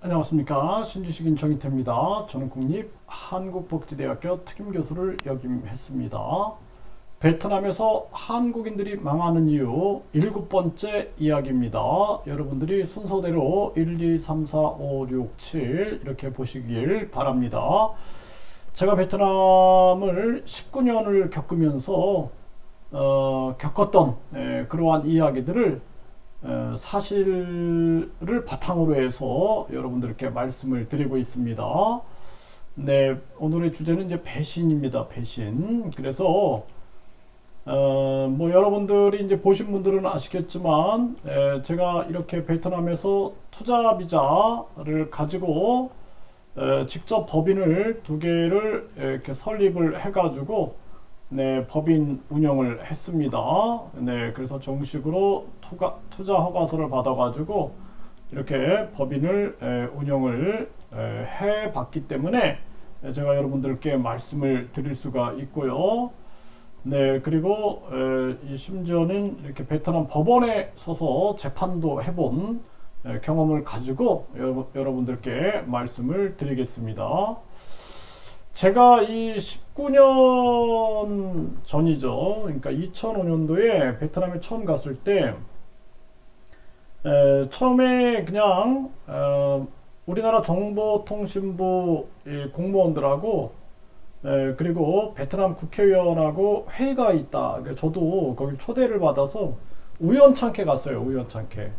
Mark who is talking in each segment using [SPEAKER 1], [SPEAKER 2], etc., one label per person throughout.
[SPEAKER 1] 안녕하십니까. 신지식인 정희태입니다. 저는 국립한국복지대학교 특임교수를 역임했습니다. 베트남에서 한국인들이 망하는 이유 7번째 이야기입니다. 여러분들이 순서대로 1, 2, 3, 4, 5, 6, 7 이렇게 보시길 바랍니다. 제가 베트남을 19년을 겪으면서 겪었던 그러한 이야기들을 사실을 바탕으로 해서 여러분들께 말씀을 드리고 있습니다. 네, 오늘의 주제는 이제 배신입니다. 배신. 그래서 뭐 여러분들이 이제 보신 분들은 아시겠지만 제가 이렇게 베트남에서 투자 비자를 가지고 직접 법인을 2개를 이렇게 설립을 해가지고 네, 법인 운영을 했습니다. 네, 그래서 정식으로 투자 허가서를 받아가지고 이렇게 법인을 운영을 해 봤기 때문에 제가 여러분들께 말씀을 드릴 수가 있고요. 네, 그리고 심지어는 이렇게 베트남 법원에 서서 재판도 해본 경험을 가지고 여러분들께 말씀을 드리겠습니다. 제가 이 19년 전이죠. 그러니까 2005년도에 베트남에 처음 갔을 때 처음에 그냥 우리나라 정보통신부 공무원들하고 그리고 베트남 국회의원하고 회의가 있다. 저도 거기 초대를 받아서 우연찮게 갔어요. 우연찮게.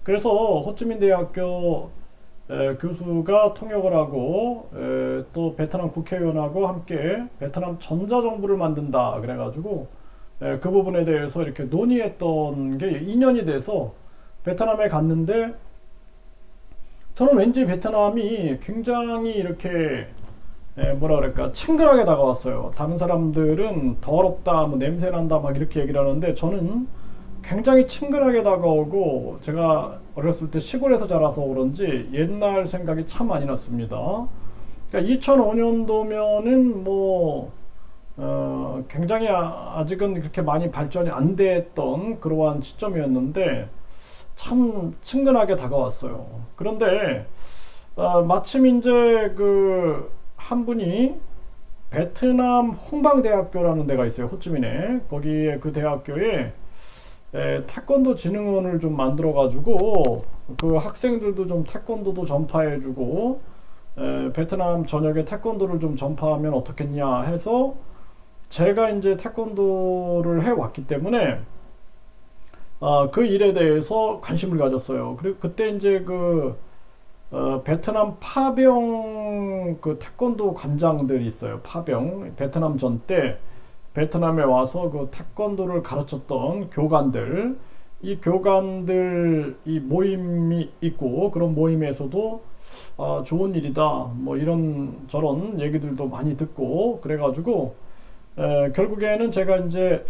[SPEAKER 1] 그래서 호치민 대학교 교수가 통역을 하고 또 베트남 국회의원하고 함께 베트남 전자정부를 만든다 그래가지고 그 부분에 대해서 이렇게 논의했던 게 2년이 돼서 베트남에 갔는데 저는 왠지 베트남이 굉장히 이렇게 뭐라 그럴까 친근하게 다가왔어요. 다른 사람들은 더럽다 뭐 냄새난다 막 이렇게 얘기를 하는데 저는 굉장히 친근하게 다가오고 제가 어렸을 때 시골에서 자라서 그런지 옛날 생각이 참 많이 났습니다. 그러니까 2005년도면은 뭐 굉장히 아직은 그렇게 많이 발전이 안 됐던 그러한 시점이었는데 참 친근하게 다가왔어요. 그런데 마침 이제 그 한 분이 베트남 홍방대학교라는 데가 있어요. 호치민에. 거기에 그 대학교에 태권도 진흥원을 좀 만들어 가지고 그 학생들도 좀 태권도도 전파해 주고 베트남 전역에 태권도를 좀 전파하면 어떻겠냐 해서 제가 이제 태권도를 해 왔기 때문에 그 일에 대해서 관심을 가졌어요. 그리고 그때 이제 그 베트남 파병 그 태권도 관장들이 있어요. 파병 베트남전 때 베트남에 와서 그 태권도를 가르쳤던 교관들, 이 교관들 이 모임이 있고 그런 모임에서도 좋은 일이다 뭐 이런 저런 얘기들도 많이 듣고 그래가지고 결국에는 제가 이제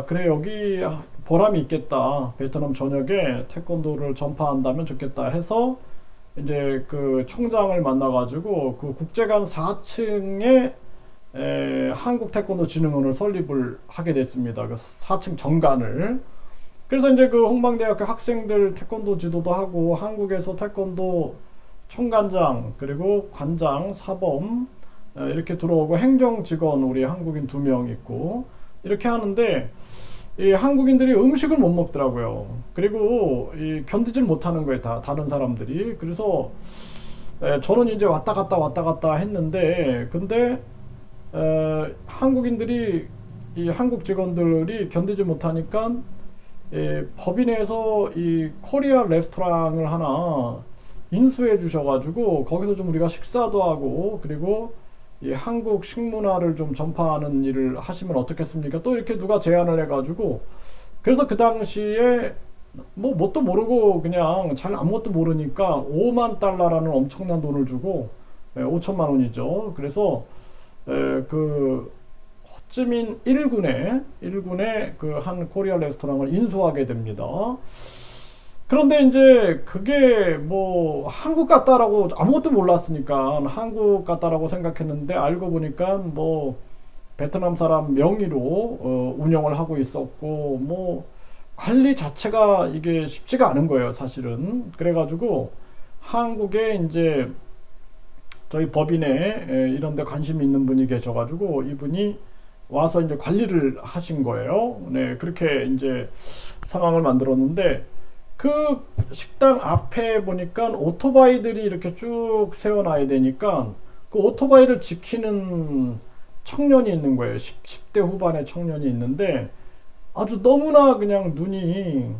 [SPEAKER 1] 그래 여기 보람이 있겠다 베트남 전역에 태권도를 전파한다면 좋겠다 해서 이제 그 총장을 만나가지고 그 국제관 4층에 한국 태권도 진흥원을 설립을 하게 됐습니다. 그 4층 정관을. 그래서 이제 그 홍방대학교 학생들 태권도 지도도 하고 한국에서 태권도 총관장 그리고 관장 사범 이렇게 들어오고 행정직원 우리 한국인 2명 있고 이렇게 하는데 이 한국인들이 음식을 못 먹더라고요. 그리고 견디질 못하는 거예요. 다른 사람들이. 그래서 저는 이제 왔다 갔다 했는데 근데 한국인들이 이 한국 직원들이 견디지 못하니까 법인에서 이 코리아 레스토랑을 하나 인수해 주셔가지고 거기서 좀 우리가 식사도 하고 그리고 이 한국 식문화를 좀 전파하는 일을 하시면 어떻겠습니까? 또 이렇게 누가 제안을 해가지고 그래서 그 당시에 뭐 뭣도 모르고 그냥 잘 아무것도 모르니까 5만 달러라는 엄청난 돈을 주고 5천만 원이죠. 그래서 그 호찌민 1군에 그 한 코리아 레스토랑을 인수하게 됩니다. 그런데 이제 그게 뭐 한국 같다라고 아무것도 몰랐으니까 한국 같다라고 생각했는데 알고 보니까 뭐 베트남 사람 명의로 운영을 하고 있었고 뭐 관리 자체가 이게 쉽지가 않은 거예요, 사실은. 그래가지고 한국에 이제 저희 법인에 이런 데 관심 있는 분이 계셔가지고 이분이 와서 이제 관리를 하신 거예요. 네, 그렇게 이제 상황을 만들었는데 그 식당 앞에 보니까 오토바이들이 이렇게 쭉 세워놔야 되니까 그 오토바이를 지키는 청년이 있는 거예요. 10대 후반의 청년이 있는데 아주 너무나 그냥 눈이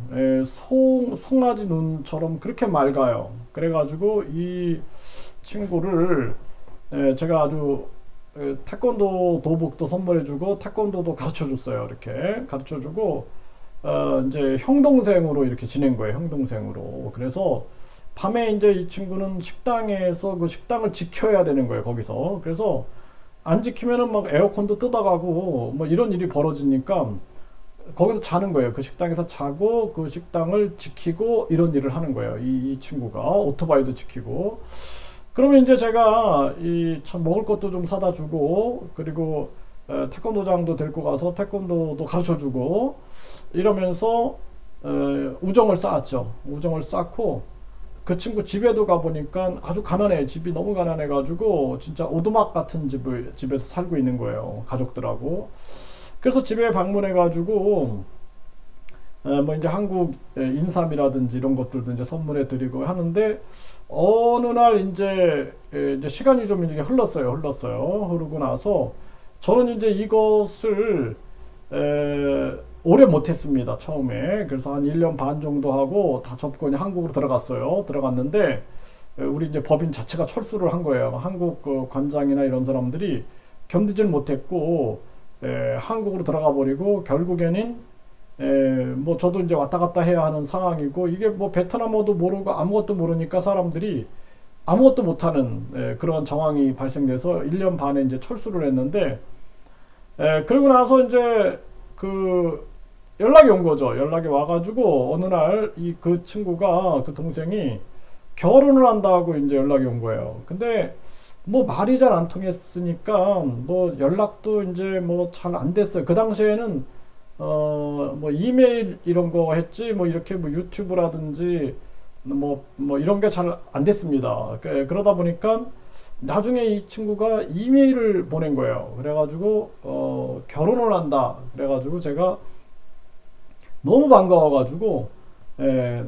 [SPEAKER 1] 송아지 눈처럼 그렇게 맑아요. 그래가지고 이 친구를 제가 아주 태권도 도복도 선물해주고 태권도도 가르쳐줬어요. 이렇게 가르쳐주고 이제 형 동생으로 이렇게 지낸 거예요. 형 동생으로. 그래서 밤에 이제 이 친구는 식당에서 그 식당을 지켜야 되는 거예요. 거기서. 그래서 안 지키면은 막 에어컨도 뜯어가고 뭐 이런 일이 벌어지니까 거기서 자는 거예요. 그 식당에서 자고 그 식당을 지키고 이런 일을 하는 거예요. 이 친구가 오토바이도 지키고. 그러면 이제 제가 이 참 먹을 것도 좀 사다 주고 그리고 태권도장도 데리고 가서 태권도도 가르쳐 주고 이러면서 우정을 쌓았죠. 우정을 쌓고 그 친구 집에도 가보니까 아주 가난해. 집이 너무 가난해 가지고 진짜 오두막 같은 집에서 살고 있는 거예요. 가족들하고. 그래서 집에 방문해 가지고 뭐 이제 한국 인삼이라든지 이런 것들도 이제 선물해 드리고 하는데 어느 날 이제 시간이 좀 이제 흘렀어요. 흐르고 나서 저는 이제 이것을 오래 못했습니다. 처음에. 그래서 한 1년 반 정도 하고 다 접고 한국으로 들어갔어요. 들어갔는데 우리 이제 법인 자체가 철수를 한 거예요. 한국 그 관장이나 이런 사람들이 견디질 못했고 한국으로 들어가 버리고 결국에는 뭐 저도 이제 왔다 갔다 해야 하는 상황이고 이게 뭐 베트남어도 모르고 아무것도 모르니까 사람들이 아무것도 못하는 그런 상황이 발생돼서 1년 반에 이제 철수를 했는데 그러고 나서 이제 그 연락이 온 거죠. 연락이 와가지고 어느 날 그 친구가 그 동생이 결혼을 한다고 이제 연락이 온 거예요. 근데 뭐 말이 잘 안 통했으니까 뭐 연락도 이제 뭐 잘 안 됐어요. 그 당시에는 뭐 이메일 이런 거 했지 뭐 이렇게 뭐 유튜브라든지 뭐 이런 게 잘 안 됐습니다. 그러다 보니까 나중에 이 친구가 이메일을 보낸 거예요. 그래가지고 결혼을 한다. 그래가지고 제가 너무 반가워가지고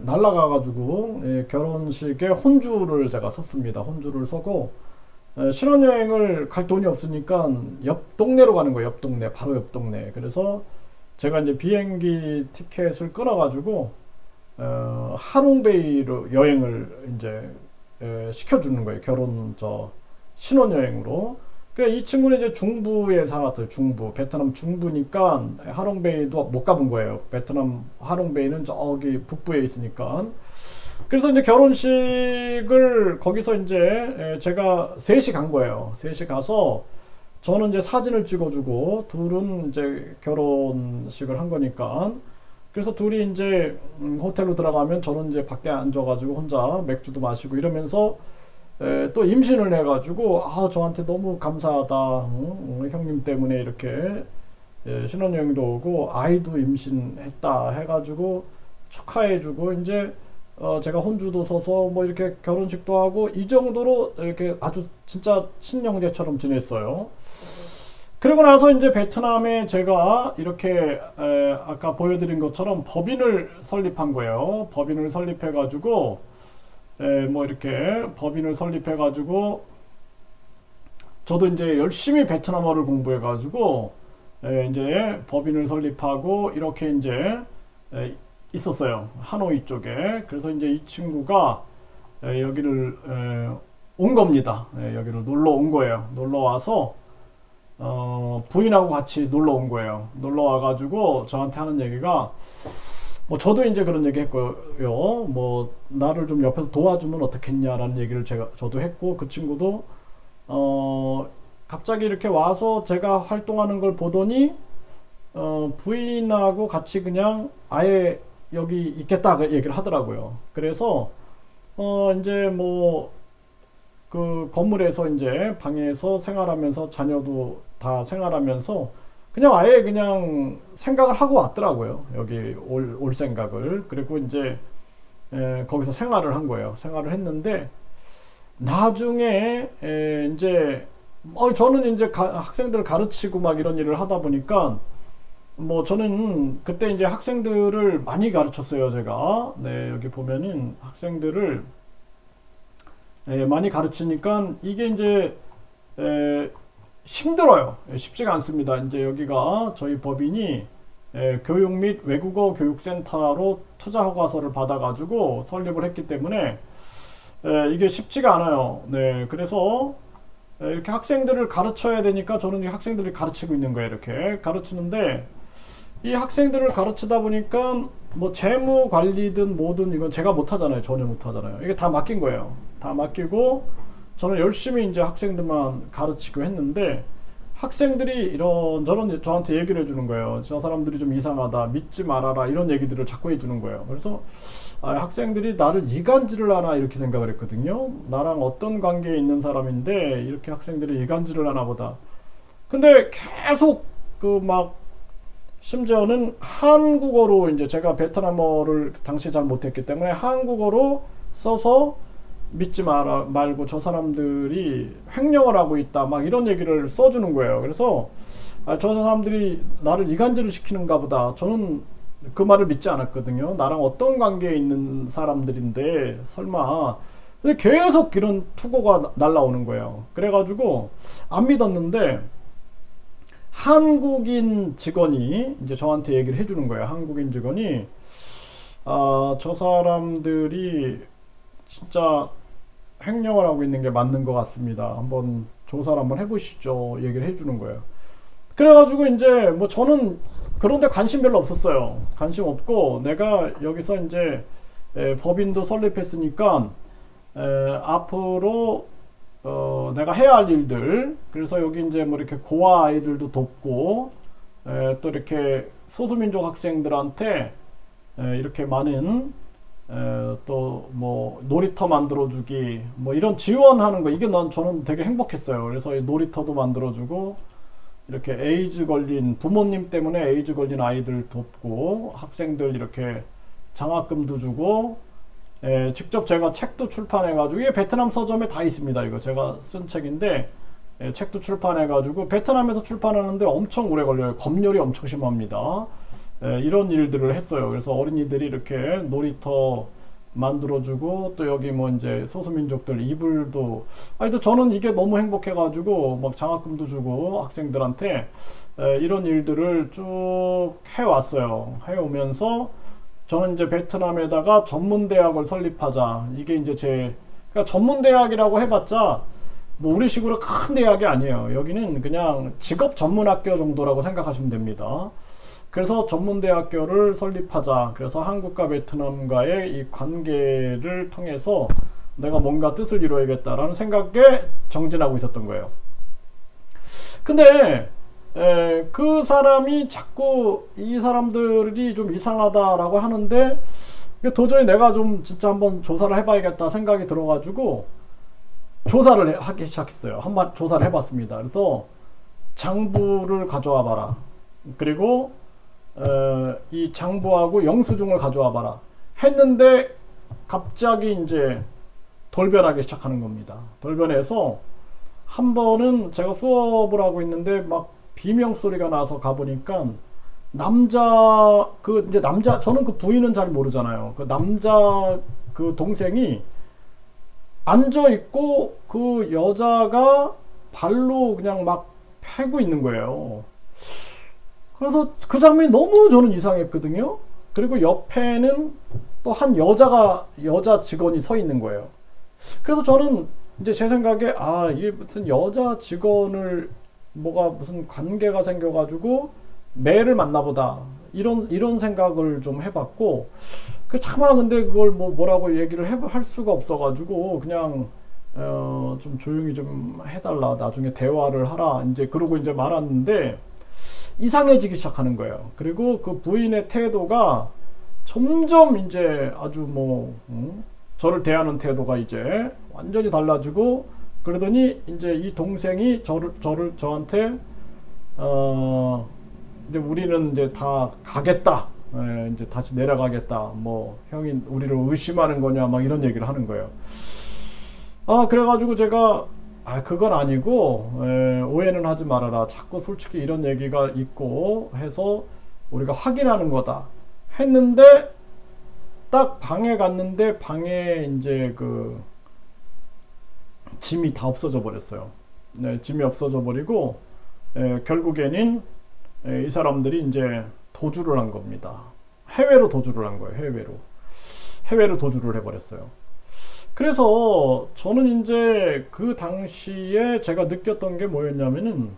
[SPEAKER 1] 날라가가지고 결혼식에 혼주를 제가 섰습니다. 혼주를 서고 신혼여행을 갈 돈이 없으니까 옆 동네로 가는 거예요. 옆 동네, 바로 옆 동네. 그래서 제가 이제 비행기 티켓을 끊어가지고 하롱베이로 여행을 이제 시켜주는 거예요. 신혼여행으로. 그러니까 이 친구는 이제 중부에 살았어요. 중부, 베트남 중부니까 하롱베이도 못 가본 거예요. 베트남 하롱베이는 저기 북부에 있으니까. 그래서 이제 결혼식을 거기서 이제 제가 셋이 간 거예요. 셋이 가서 저는 이제 사진을 찍어주고 둘은 이제 결혼식을 한 거니까. 그래서 둘이 이제 호텔로 들어가면 저는 이제 밖에 앉아가지고 혼자 맥주도 마시고 이러면서 또 임신을 해가지고 저한테 너무 감사하다. 형님 때문에 이렇게 신혼여행도 오고 아이도 임신했다 해가지고 축하해주고 이제 제가 혼주도 서서 뭐 이렇게 결혼식도 하고 이 정도로 이렇게 아주 진짜 친형제처럼 지냈어요. 그리고 나서 이제 베트남에 제가 이렇게 아까 보여드린 것처럼 법인을 설립한 거예요. 법인을 설립해가지고 뭐 이렇게 법인을 설립해가지고 저도 이제 열심히 베트남어를 공부해가지고 이제 법인을 설립하고 이렇게 이제 있었어요. 하노이 쪽에. 그래서 이제 이 친구가 여기를 온 겁니다. 여기를 놀러 온 거예요. 놀러 와서 부인하고 같이 놀러 온 거예요. 놀러 와가지고 저한테 하는 얘기가 뭐 저도 이제 그런 얘기 했고요. 뭐 나를 좀 옆에서 도와주면 어떻겠냐라는 얘기를 저도 했고 그 친구도 갑자기 이렇게 와서 제가 활동하는 걸 보더니 부인하고 같이 그냥 아예 여기 있겠다 그 얘기를 하더라고요. 그래서 이제 뭐 그 건물에서 이제 방에서 생활하면서 자녀도 다 생활하면서 그냥 아예 그냥 생각을 하고 왔더라고요. 여기 올 생각을. 그리고 이제 거기서 생활을 한 거예요. 생활을 했는데 나중에 이제 저는 이제 학생들을 가르치고 막 이런 일을 하다 보니까 뭐 저는 그때 이제 학생들을 많이 가르쳤어요. 제가 네, 여기 보면은 학생들을 많이 가르치니까 이게 이제 힘들어요. 쉽지가 않습니다. 이제 여기가 저희 법인이 교육 및 외국어 교육센터로 투자 허가서를 받아가지고 설립을 했기 때문에 이게 쉽지가 않아요. 네, 그래서 이렇게 학생들을 가르쳐야 되니까 저는 이 학생들을 가르치고 있는 거예요. 이렇게 가르치는데 이 학생들을 가르치다 보니까 뭐 재무 관리든 뭐든 이건 제가 못하잖아요. 전혀 못하잖아요. 이게 다 맡긴 거예요. 다 맡기고 저는 열심히 이제 학생들만 가르치고 했는데 학생들이 이런저런 저한테 얘기를 해주는 거예요. 저 사람들이 좀 이상하다, 믿지 말아라, 이런 얘기들을 자꾸 해주는 거예요. 그래서 학생들이 나를 이간질을 하나 이렇게 생각을 했거든요. 나랑 어떤 관계에 있는 사람인데 이렇게 학생들이 이간질을 하나 보다. 근데 계속 그 막 심지어는 한국어로 이제 제가 베트남어를 당시에 잘 못했기 때문에 한국어로 써서 믿지 말고 저 사람들이 횡령을 하고 있다 막 이런 얘기를 써주는 거예요. 그래서 저 사람들이 나를 이간질을 시키는가 보다. 저는 그 말을 믿지 않았거든요. 나랑 어떤 관계에 있는 사람들인데 설마. 근데 계속 이런 투고가 날라오는 거예요. 그래가지고 안 믿었는데 한국인 직원이 이제 저한테 얘기를 해주는 거예요. 한국인 직원이 저 사람들이 진짜 횡령을 하고 있는 게 맞는 것 같습니다. 한번 조사를 한번 해보시죠. 얘기를 해주는 거예요. 그래가지고 이제 뭐 저는 그런데 관심 별로 없었어요. 관심 없고 내가 여기서 이제 법인도 설립했으니까 앞으로 내가 해야 할 일들, 그래서 여기 이제 뭐 이렇게 고아 아이들도 돕고 또 이렇게 소수민족 학생들한테 이렇게 많은 또 뭐 놀이터 만들어주기 뭐 이런 지원하는 거, 이게 저는 되게 행복했어요. 그래서 놀이터도 만들어주고 이렇게 에이즈 걸린 부모님 때문에 에이즈 걸린 아이들 돕고 학생들 이렇게 장학금도 주고 직접 제가 책도 출판해가지고 이게 베트남 서점에 다 있습니다. 이거 제가 쓴 책인데 책도 출판해가지고 베트남에서 출판하는데 엄청 오래 걸려요. 검열이 엄청 심합니다. 이런 일들을 했어요. 그래서 어린이들이 이렇게 놀이터 만들어주고 또 여기 뭐 이제 소수민족들 이불도 또 저는 이게 너무 행복해가지고 막 장학금도 주고 학생들한테 이런 일들을 쭉 해왔어요. 해오면서 저는 이제 베트남에다가 전문대학을 설립하자. 이게 이제 그러니까 전문대학이라고 해봤자 뭐 우리식으로 큰 대학이 아니에요. 여기는 그냥 직업 전문학교 정도라고 생각하시면 됩니다. 그래서 전문대학교를 설립하자. 그래서 한국과 베트남과의 이 관계를 통해서 내가 뭔가 뜻을 이루어야겠다라는 생각에 정진하고 있었던 거예요. 근데 그 사람이 자꾸 이 사람들이 좀 이상하다라고 하는데 도저히 내가 좀 진짜 한번 조사를 해봐야겠다 생각이 들어가지고 조사를 하기 시작했어요. 한번 조사를 해봤습니다. 그래서 장부를 가져와 봐라. 그리고 이 장부하고 영수증을 가져와 봐라 했는데 갑자기 이제 돌변하기 시작하는 겁니다. 돌변해서 한 번은 제가 수업을 하고 있는데 막 비명 소리가 나서 가보니까 저는 그 부인은 잘 모르잖아요. 그 남자 그 동생이 앉아 있고 그 여자가 발로 그냥 막 패고 있는 거예요. 그래서 그 장면이 너무 저는 이상했거든요. 그리고 옆에는 또 한 여자 직원이 서 있는 거예요. 그래서 저는 이제 제 생각에 이게 무슨 여자 직원을 뭐가 무슨 관계가 생겨가지고 매를 만나보다 이런 생각을 좀 해봤고 차마 근데 그걸 뭐라고 얘기를 할 수가 없어가지고 그냥 좀 조용히 좀 해달라, 나중에 대화를 하라 이제 그러고 이제 말았는데 이상해지기 시작하는 거예요. 그리고 그 부인의 태도가 점점 이제 아주 저를 대하는 태도가 이제 완전히 달라지고 그러더니 이제 이 동생이 저한테 이제 우리는 이제 다 가겠다 이제 다시 내려가겠다. 뭐 형이 우리를 의심하는 거냐 막 이런 얘기를 하는 거예요. 그래가지고 제가 그건 아니고 오해는 하지 말아라. 자꾸 솔직히 이런 얘기가 있고 해서 우리가 확인하는 거다 했는데, 딱 방에 갔는데 방에 이제 그 짐이 다 없어져 버렸어요. 네, 짐이 없어져 버리고 결국에는 이 사람들이 이제 도주를 한 겁니다. 해외로 도주를 한 거예요. 해외로 도주를 해버렸어요. 그래서 저는 이제 그 당시에 제가 느꼈던 게 뭐였냐면은,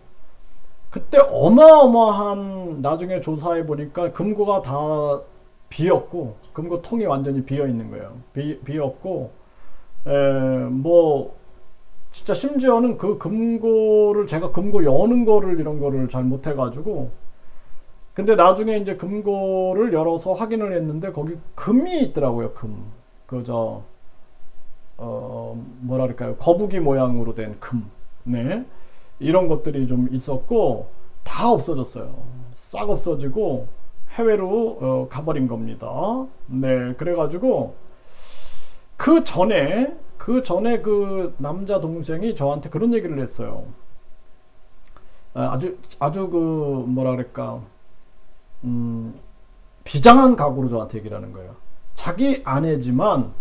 [SPEAKER 1] 그때 어마어마한, 나중에 조사해 보니까 금고가 다 비었고, 금고통이 완전히 비어 있는 거예요. 비었고, 뭐 진짜 심지어는 그 금고를, 제가 금고 여는 거를 이런 거를 잘 못해가지고, 근데 나중에 이제 금고를 열어서 확인을 했는데 거기 금이 있더라고요. 그저 뭐랄까요, 거북이 모양으로 된 금, 네, 이런 것들이 좀 있었고 다 없어졌어요. 싹 없어지고 해외로 가버린 겁니다. 네, 그래가지고 그 전에 그 남자 동생이 저한테 그런 얘기를 했어요. 아주 그 뭐라 그럴까, 비장한 각오로 저한테 얘기를 하는 거예요. 자기 아내지만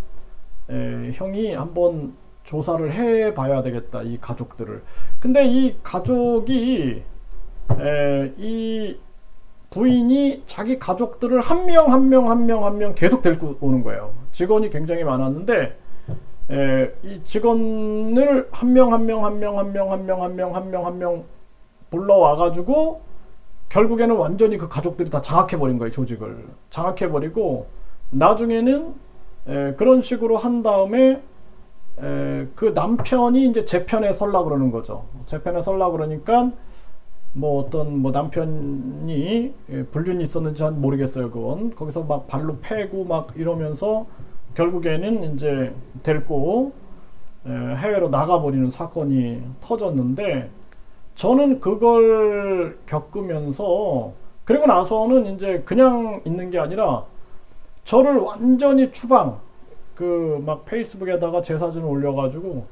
[SPEAKER 1] 형이 한번 조사를 해봐야 되겠다, 이 가족들을. 근데 이 가족이 이 부인이 자기 가족들을 한 명 계속 데리고 오는 거예요. 직원이 굉장히 많았는데 이 직원을 한 명 불러와가지고 결국에는 완전히 그 가족들이 다 장악해버린 거예요. 조직을 장악해버리고, 나중에는 그런 식으로 한 다음에 그 남편이 이제 재편에 설라 그러는 거죠. 재편에 설라 그러니까 뭐 어떤 뭐 남편이 불륜이 있었는지 모르겠어요. 그건 거기서 막 발로 패고 막 이러면서 결국에는 이제 데리고 해외로 나가버리는 사건이 터졌는데, 저는 그걸 겪으면서, 그리고 나서는 이제 그냥 있는 게 아니라 저를 완전히 추방, 그 막 페이스북에다가 제 사진을 올려가지고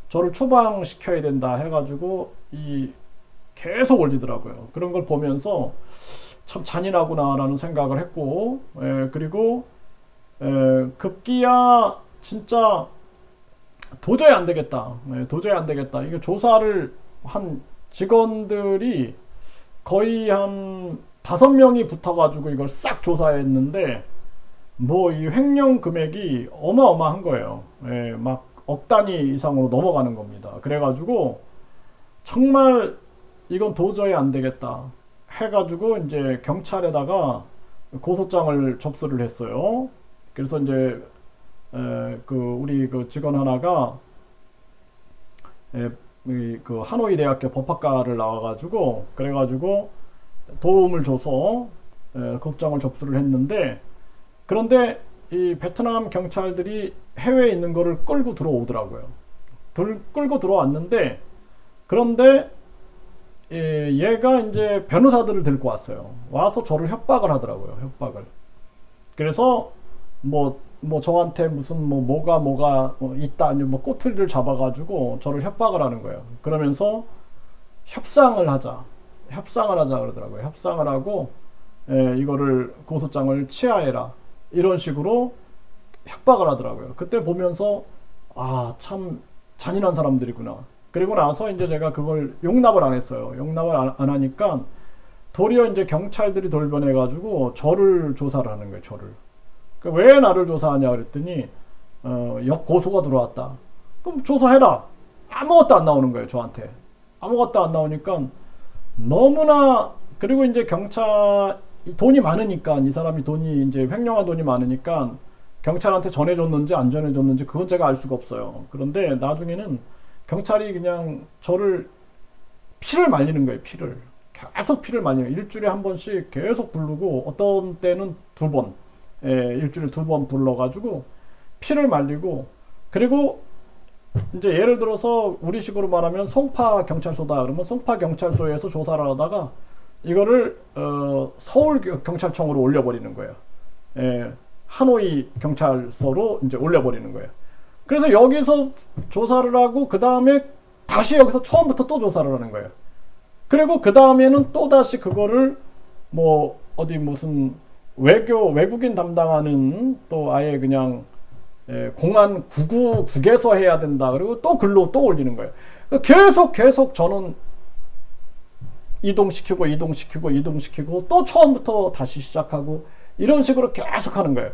[SPEAKER 1] 저를 추방시켜야 된다 해가지고 계속 올리더라고요. 그런 걸 보면서 참 잔인하구나 라는 생각을 했고, 그리고 급기야 진짜 도저히 안 되겠다. 도저히 안 되겠다. 이게 조사를 한 직원들이 거의 한 5명이 붙어가지고 이걸 싹 조사했는데, 뭐 이 횡령 금액이 어마어마한 거예요. 막 억 단위 이상으로 넘어가는 겁니다. 그래가지고 정말 이건 도저히 안 되겠다 해가지고 이제 경찰에다가 고소장을 접수를 했어요. 그래서 이제 우리 그 직원 하나가 그 하노이 대학교 법학과를 나와가지고, 그래가지고 도움을 줘서 고소장을 접수를 했는데, 그런데 이 베트남 경찰들이 해외에 있는 거를 끌고 들어오더라고요. 끌고 들어왔는데, 그런데 얘가 이제 변호사들을 데리고 왔어요. 와서 저를 협박을 하더라고요. 협박을. 그래서 뭐 저한테 무슨 뭐가 있다, 아니면 뭐 꼬투리를 잡아가지고 저를 협박을 하는 거예요. 그러면서 협상을 하자 그러더라고요. 협상을 하고 이거를 고소장을 취하해라, 이런 식으로 협박을 하더라고요. 그때 보면서 참 잔인한 사람들이구나. 그리고 나서 이제 제가 그걸 용납을 안 했어요. 용납을 안 하니까 도리어 이제 경찰들이 돌변해가지고 저를 조사를 하는 거예요. 저를. 왜 나를 조사하냐 그랬더니 역고소가 들어왔다. 그럼 조사해라. 아무것도 안 나오는 거예요. 저한테 아무것도 안 나오니까 너무나. 그리고 이제 경찰 돈이 많으니까, 이 사람이 돈이 이제 횡령한 돈이 많으니까 경찰한테 전해줬는지 안 전해줬는지 그건 제가 알 수가 없어요. 그런데 나중에는 경찰이 그냥 저를 피를 말리는 거예요. 계속 피를 말리는 거예요. 일주일에 한 번씩 계속 부르고, 어떤 때는 2번, 일주일에 2번 불러가지고 피를 말리고, 그리고 이제 예를 들어서 우리식으로 말하면 송파 경찰서다 그러면 송파 경찰서에서 조사를 하다가 이거를 서울 경찰청으로 올려버리는 거예요. 하노이 경찰서로 이제 올려버리는 거예요. 그래서 여기서 조사를 하고 그 다음에 다시 여기서 처음부터 또 조사를 하는 거예요. 그리고 그 다음에는 또 다시 그거를 뭐 어디 무슨 외국인 담당하는 또 아예 그냥 공안 국에서 해야 된다. 그리고 또 글로 또 올리는 거예요. 계속 저는 이동시키고 또 처음부터 다시 시작하고 이런 식으로 계속 하는 거예요.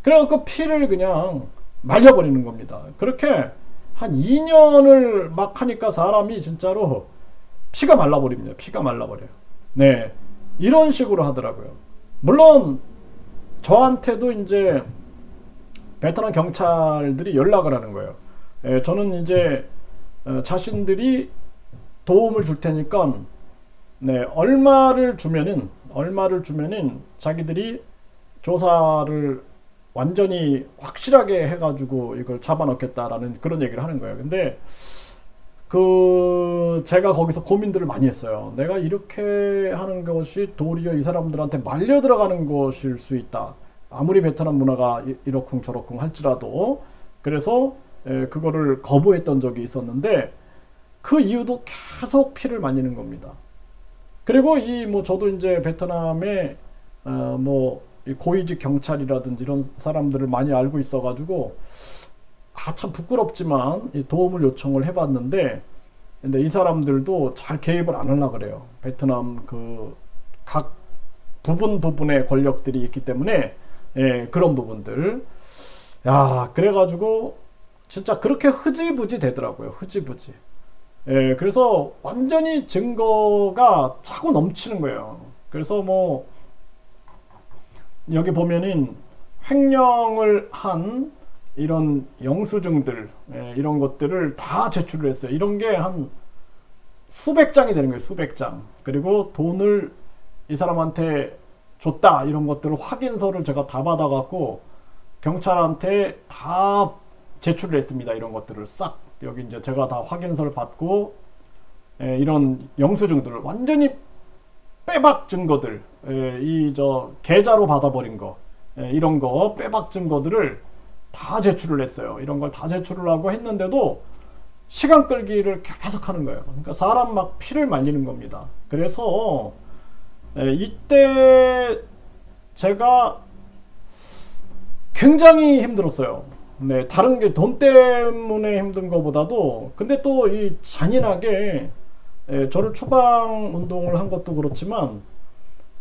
[SPEAKER 1] 그래갖고 피를 그냥 말려버리는 겁니다. 그렇게 한 2년을 막 하니까 사람이 진짜로 피가 말라버립니다. 피가 말라버려요. 네, 이런 식으로 하더라고요. 물론 저한테도 이제 베트남 경찰들이 연락을 하는 거예요. 저는 이제 자신들이 도움을 줄 테니까 네, 얼마를 주면은 자기들이 조사를 완전히 확실하게 해가지고 이걸 잡아넣겠다라는 그런 얘기를 하는 거예요. 근데 제가 거기서 고민들을 많이 했어요. 내가 이렇게 하는 것이 도리어 이 사람들한테 말려 들어가는 것일 수 있다. 아무리 베트남 문화가 이러쿵 저러쿵 할지라도. 그래서 그거를 거부했던 적이 있었는데 그 이유도 계속 피를 말리는 겁니다. 그리고 저도 이제 베트남에 고위직 경찰이라든지 이런 사람들을 많이 알고 있어가지고 참 부끄럽지만 도움을 요청을 해봤는데, 근데 이 사람들도 잘 개입을 안 하려고 그래요. 베트남 각 부분의 권력들이 있기 때문에 그런 부분들. 야, 그래가지고 진짜 그렇게 흐지부지 되더라고요. 흐지부지. 그래서 완전히 증거가 차고 넘치는 거예요. 그래서 여기 보면은 횡령을 한 이런 영수증들, 이런 것들을 다 제출을 했어요. 이런 게 한 수백 장이 되는 거예요. 수백 장. 그리고 돈을 이 사람한테 줬다, 이런 것들을 확인서를 제가 다 받아갖고 경찰한테 다 제출을 했습니다. 이런 것들을 싹 여기 이제 제가 다 확인서를 받고 이런 영수증들을 완전히 빼박 증거들, 계좌로 받아버린 거, 이런 거 빼박 증거들을 다 제출을 했어요. 이런 걸 다 제출을 하고 했는데도 시간 끌기를 계속 하는 거예요. 그러니까 사람 막 피를 말리는 겁니다. 그래서 이때 제가 굉장히 힘들었어요. 네, 다른 게 돈 때문에 힘든 것보다도, 근데 또 이 잔인하게 저를 추방 운동을 한 것도 그렇지만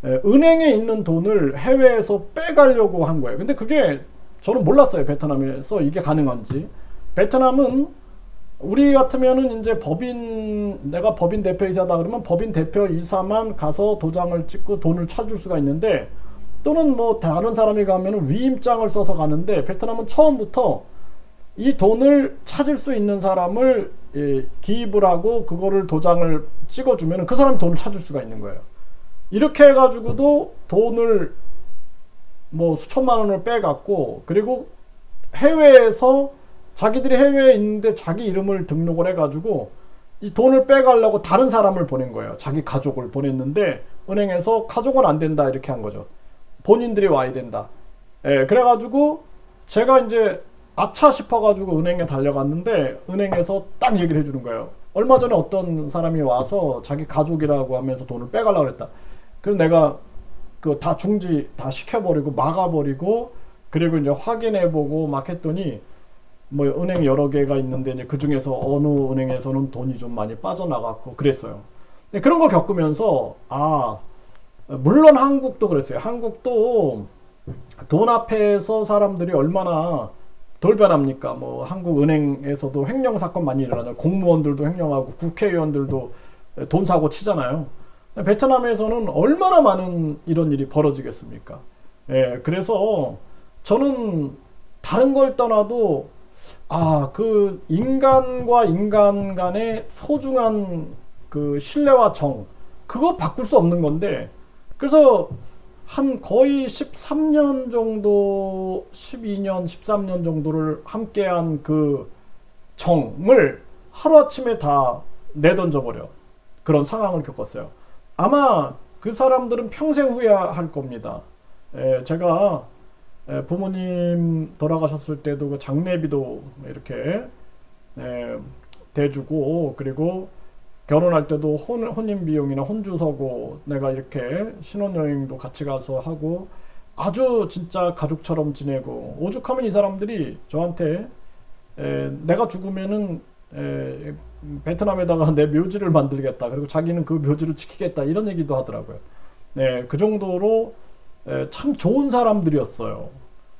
[SPEAKER 1] 은행에 있는 돈을 해외에서 빼가려고 한 거예요. 근데 그게 저는 몰랐어요. 베트남에서 이게 가능한지. 베트남은 우리 같으면은 이제 내가 법인 대표이사다 그러면 법인 대표이사만 가서 도장을 찍고 돈을 찾을 수가 있는데, 또는 다른 사람이 가면은 위임장을 써서 가는데, 베트남은 처음부터 이 돈을 찾을 수 있는 사람을 기입을 하고 그거를 도장을 찍어주면 그 사람이 돈을 찾을 수가 있는 거예요. 이렇게 해가지고도 돈을 수천만 원을 빼갔고, 그리고 해외에서 자기들이 해외에 있는데 자기 이름을 등록을 해가지고 이 돈을 빼가려고 다른 사람을 보낸 거예요. 자기 가족을 보냈는데 은행에서 가족은 안 된다 이렇게 한 거죠. 본인들이 와야 된다. 그래가지고 제가 이제 아차 싶어가지고 은행에 달려갔는데 은행에서 딱 얘기를 해주는 거예요. 얼마 전에 어떤 사람이 와서 자기 가족이라고 하면서 돈을 빼가려고 그랬다. 그래서 내가 다 중지 다 시켜버리고 막아버리고, 그리고 이제 확인해보고 막 했더니 은행 여러 개가 있는데 이제 그 중에서 어느 은행에서는 돈이 좀 많이 빠져나갔고 그랬어요. 근데 그런 걸 겪으면서 물론 한국도 그랬어요. 한국도 돈 앞에서 사람들이 얼마나 돌변합니까? 한국 은행에서도 횡령 사건 많이 일어나죠. 공무원들도 횡령하고 국회의원들도 돈 사고 치잖아요. 베트남에서는 얼마나 많은 이런 일이 벌어지겠습니까? 그래서 저는 다른 걸 떠나도 그 인간과 인간 간의 소중한 그 신뢰와 정, 그거 바꿀 수 없는 건데, 그래서 한 거의 13년 정도, 12년, 13년 정도를 함께한 그 정을 하루아침에 다 내던져버려. 그런 상황을 겪었어요. 아마 그 사람들은 평생 후회할 겁니다. 제가 부모님 돌아가셨을 때도 그 장례비도 이렇게 대주고, 그리고 결혼할 때도 혼인 비용이나 혼주 서고 내가 이렇게 신혼여행도 같이 가서 하고 아주 진짜 가족처럼 지내고, 오죽하면 이 사람들이 저한테 내가 죽으면은 베트남에다가 내 묘지를 만들겠다, 그리고 자기는 그 묘지를 지키겠다, 이런 얘기도 하더라고요. 네, 그 정도로 참 좋은 사람들이었어요.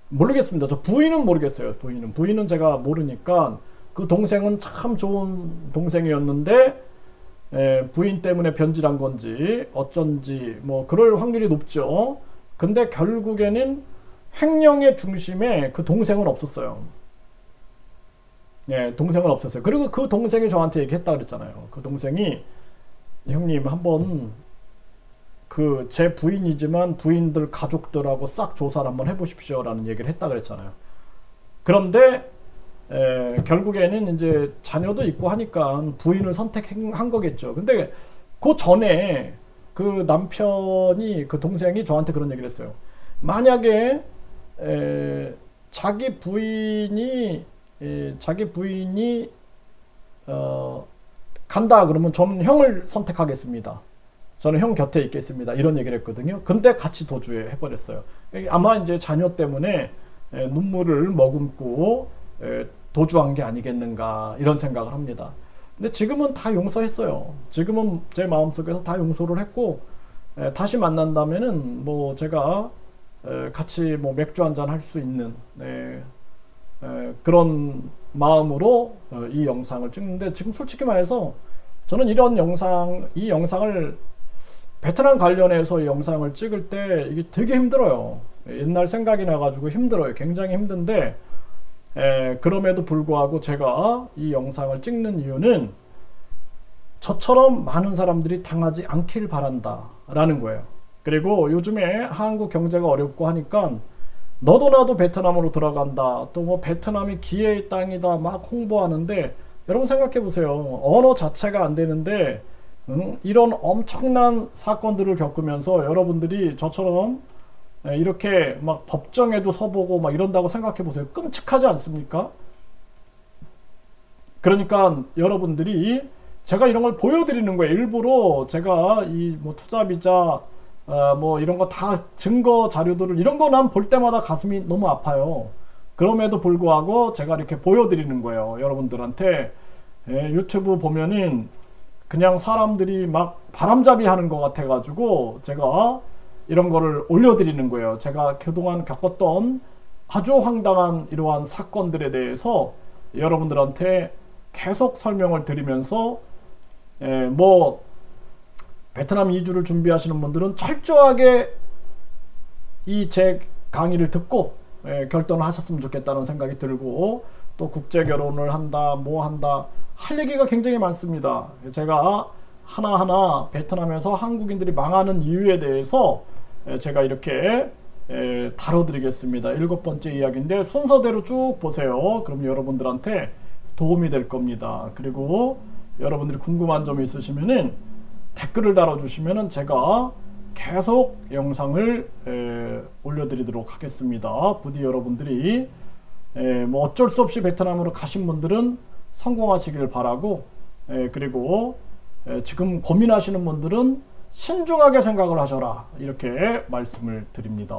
[SPEAKER 1] 모르겠습니다. 저 부인은 모르겠어요. 부인은 제가 모르니까, 그 동생은 참 좋은 동생이었는데 부인 때문에 변질한 건지 어쩐지 뭐 그럴 확률이 높죠. 근데 결국에는 횡령의 중심에 그 동생은 없었어요. 예, 동생은 없었어요. 그리고 그 동생이 저한테 얘기했다 그랬잖아요. 그 동생이, 형님 한번 그 제 부인이지만 부인들 가족들하고 싹 조사를 한번 해보십시오 라는 얘기를 했다 그랬잖아요. 그런데 결국에는 이제 자녀도 있고 하니까 부인을 선택한 거겠죠. 근데 그 전에 그 남편이, 그 동생이 저한테 그런 얘기를 했어요. 만약에 자기 부인이 간다 그러면 저는 형을 선택하겠습니다. 저는 형 곁에 있겠습니다. 이런 얘기를 했거든요. 근데 같이 도주해 버렸어요. 아마 이제 자녀 때문에 눈물을 머금고 도주한 게 아니겠는가, 이런 생각을 합니다. 근데 지금은 다 용서했어요. 지금은 제 마음속에서 다 용서를 했고, 다시 만난다면은 뭐 제가 같이 뭐 맥주 한잔 할 수 있는 그런 마음으로 이 영상을 찍는데, 지금 솔직히 말해서 저는 이 영상을 베트남 관련해서 이 영상을 찍을 때 이게 되게 힘들어요. 옛날 생각이 나가지고 힘들어요. 굉장히 힘든데 그럼에도 불구하고 제가 이 영상을 찍는 이유는 저처럼 많은 사람들이 당하지 않길 바란다 라는 거예요. 그리고 요즘에 한국 경제가 어렵고 하니까 너도 나도 베트남으로 들어간다, 또 뭐 베트남이 기회의 땅이다 막 홍보하는데, 여러분 생각해 보세요. 언어 자체가 안 되는데 이런 엄청난 사건들을 겪으면서 여러분들이 저처럼 이렇게 막 법정에도 서보고 막 이런다고 생각해 보세요. 끔찍하지 않습니까? 그러니까 여러분들이, 제가 이런 걸 보여드리는 거예요. 일부러 제가 이 뭐 투자비자 뭐 이런 거 다 증거 자료들을, 이런 거 난 볼 때마다 가슴이 너무 아파요. 그럼에도 불구하고 제가 이렇게 보여드리는 거예요. 여러분들한테. 유튜브 보면은 그냥 사람들이 막 바람잡이 하는 것 같아 가지고 제가 이런 거를 올려드리는 거예요. 제가 그동안 겪었던 아주 황당한 이러한 사건들에 대해서 여러분들한테 계속 설명을 드리면서 뭐 베트남 이주를 준비하시는 분들은 철저하게 이 제 강의를 듣고 결단을 하셨으면 좋겠다는 생각이 들고, 또 국제 결혼을 한다 뭐 한다 할 얘기가 굉장히 많습니다. 제가 하나하나 베트남에서 한국인들이 망하는 이유에 대해서 제가 이렇게 다뤄드리겠습니다. 7번째 이야기인데 순서대로 쭉 보세요. 그럼 여러분들한테 도움이 될 겁니다. 그리고 여러분들이 궁금한 점이 있으시면은 댓글을 달아주시면은 제가 계속 영상을 올려드리도록 하겠습니다. 부디 여러분들이 뭐 어쩔 수 없이 베트남으로 가신 분들은 성공하시길 바라고, 그리고 지금 고민하시는 분들은 신중하게 생각을 하셔라, 이렇게 말씀을 드립니다.